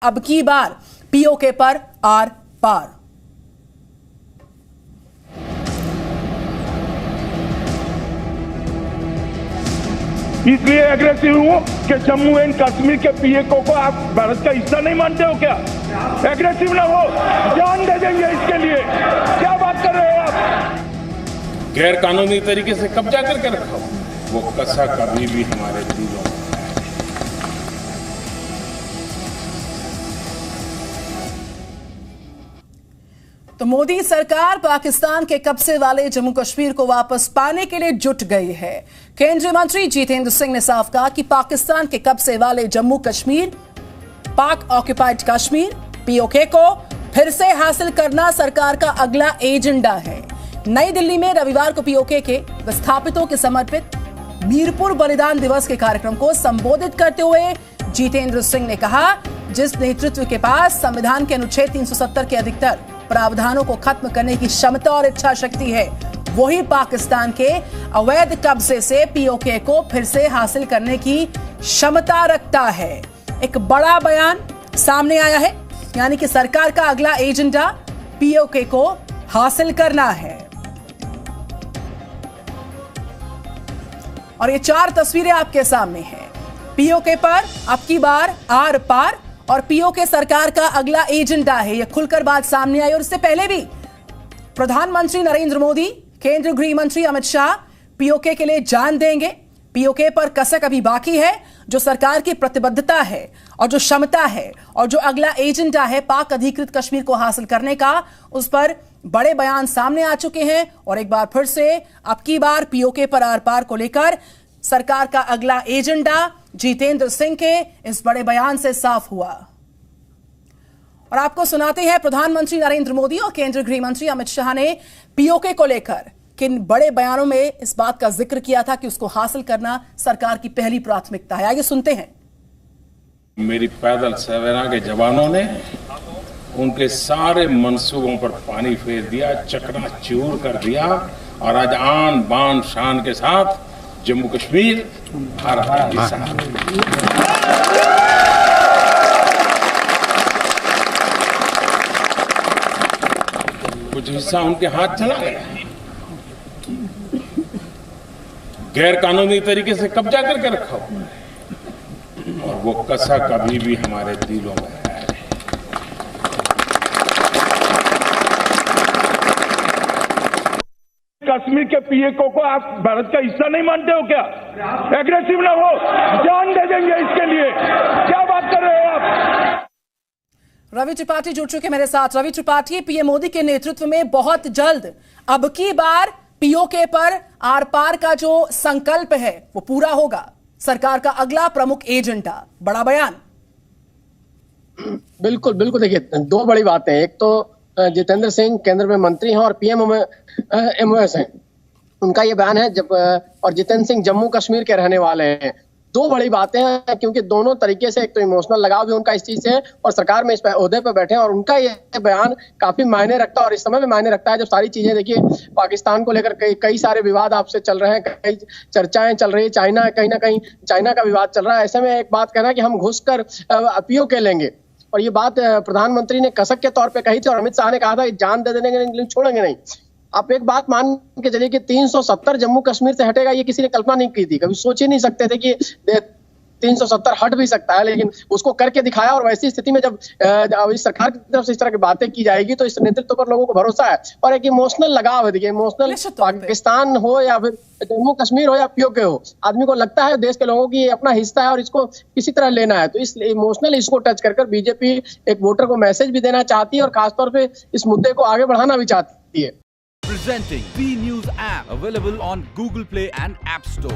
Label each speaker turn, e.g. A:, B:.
A: अब की बार पीओके पर आर पार।
B: इसलिए एग्रेसिव हूं कि जम्मू एंड कश्मीर के पीओके को आप भारत का हिस्सा नहीं मानते हो क्या? एग्रेसिव ना हो, जान दे देंगे इसके लिए। क्या बात कर रहे हो आप?
C: गैर कानूनी तरीके से कब्जा करके रखा वो कसा कभी भी हमारे दिलों में।
A: तो मोदी सरकार पाकिस्तान के कब्जे वाले जम्मू कश्मीर को वापस पाने के लिए जुट गई है। केंद्रीय मंत्री जितेंद्र सिंह ने साफ कहा कि पाकिस्तान के कब्जे वाले जम्मू कश्मीर, पाक ऑक्युपाइड कश्मीर, पीओके को फिर से हासिल करना सरकार का अगला एजेंडा है। नई दिल्ली में रविवार को पीओके के विस्थापितों के समर्पित मीरपुर बलिदान दिवस के कार्यक्रम को संबोधित करते हुए जितेंद्र सिंह ने कहा, जिस नेतृत्व के पास संविधान के अनुच्छेद 370 के अधिकतर प्रावधानों को खत्म करने की क्षमता और इच्छा शक्ति है, वही पाकिस्तान के अवैध कब्जे से पीओके को फिर से हासिल करने की क्षमता रखता है। एक बड़ा बयान सामने आया है, यानी कि सरकार का अगला एजेंडा पीओके को हासिल करना है। और ये चार तस्वीरें आपके सामने हैं। पीओके पर अब की बार आर पार और पीओके सरकार का अगला एजेंडा है, यह खुलकर बात सामने आई। और इससे पहले भी प्रधानमंत्री नरेंद्र मोदी, केंद्रीय गृह मंत्री अमित शाह पीओके के लिए जान देंगे। पीओके पर कसक अभी बाकी है। जो सरकार की प्रतिबद्धता है और जो क्षमता है और जो अगला एजेंडा है पाक अधिकृत कश्मीर को हासिल करने का, उस पर बड़े बयान सामने आ चुके हैं। और एक बार फिर से अब की बार पीओके पर आर पार को लेकर सरकार का अगला एजेंडा जितेंद्र सिंह के इस बड़े बयान से साफ हुआ। और आपको सुनाते हैं प्रधानमंत्री नरेंद्र मोदी और केंद्रीय गृह मंत्री अमित शाह ने पीओके को लेकर किन बड़े बयानों में इस बात का जिक्र किया था कि उसको हासिल करना सरकार की पहली प्राथमिकता है। आइए सुनते हैं।
C: मेरी पैदल सेना के जवानों ने उनके सारे मंसूबों पर पानी फेर दिया, चकनाचूर कर दिया और आज आन बान शान के साथ जम्मू कश्मीर भारत का हिस्सा है। कुछ हिस्सा उनके हाथ चला गया, गैर कानूनी तरीके से कब्जा करके रखा और वो कसा कभी भी हमारे दिलों में है।
B: कश्मीर के पीओके को आप भारत का हिस्सा नहीं मानते हो क्या? एग्रेसिव ना हो, जान दे देंगे इसके लिए। क्या बात कर रहे हो आप?
A: रवि त्रिपाठी जुड़ चुके मेरे साथ। रवि त्रिपाठी, पीएम मोदी के नेतृत्व में बहुत जल्द अब की बार पीओके पर आर पार का जो संकल्प है वो पूरा होगा। सरकार का अगला प्रमुख एजेंडा, बड़ा बयान।
D: बिल्कुल बिल्कुल, देखिए दो बड़ी बातें हैं। एक तो जितेंद्र सिंह केंद्र में मंत्री हैं और पीएम एमओएस हैं, उनका ये बयान है। जब और जितेंद्र सिंह जम्मू कश्मीर के रहने वाले हैं। दो बड़ी बातें हैं, क्योंकि दोनों तरीके से एक तो इमोशनल लगाव भी उनका इस चीज से है और सरकार में इस ओहदे पर बैठे हैं और उनका ये बयान काफी मायने रखता है और इस समय भी मायने रखता है। जब सारी चीजें देखिए, पाकिस्तान को लेकर कई सारे विवाद आपसे चल रहे हैं, कई चर्चाएं चल रही है, चाइना कहीं ना कहीं चाइना का विवाद चल रहा है। ऐसे में एक बात कहना कि हम घुसकर पीओके लेंगे, और ये बात प्रधानमंत्री ने कसक के तौर पे कही थी और अमित शाह ने कहा था जान दे देंगे, छोड़ेंगे नहीं। आप एक बात मान के चलिए कि 370 जम्मू कश्मीर से हटेगा, ये किसी ने कल्पना नहीं की थी। कभी सोच ही नहीं सकते थे कि 370 हट भी सकता है, लेकिन उसको करके दिखाया। और वैसी स्थिति में जब इस सरकार की तरफ से इस तरह की बातें की जाएगी तो इस नेतृत्व पर लोगों को भरोसा है और एक इमोशनल लगाव है। देखिए, इमोशनल पाकिस्तान हो या फिर जम्मू कश्मीर हो या पीओके हो, आदमी को लगता है देश के लोगों की अपना हिस्सा है और इसको किसी तरह लेना है। तो इस इमोशनल इसको टच कर बीजेपी एक वोटर को मैसेज भी देना चाहती है और खासतौर पर इस मुद्दे को आगे बढ़ाना भी चाहती है।
E: Presenting B News app, available on Google Play and App Store.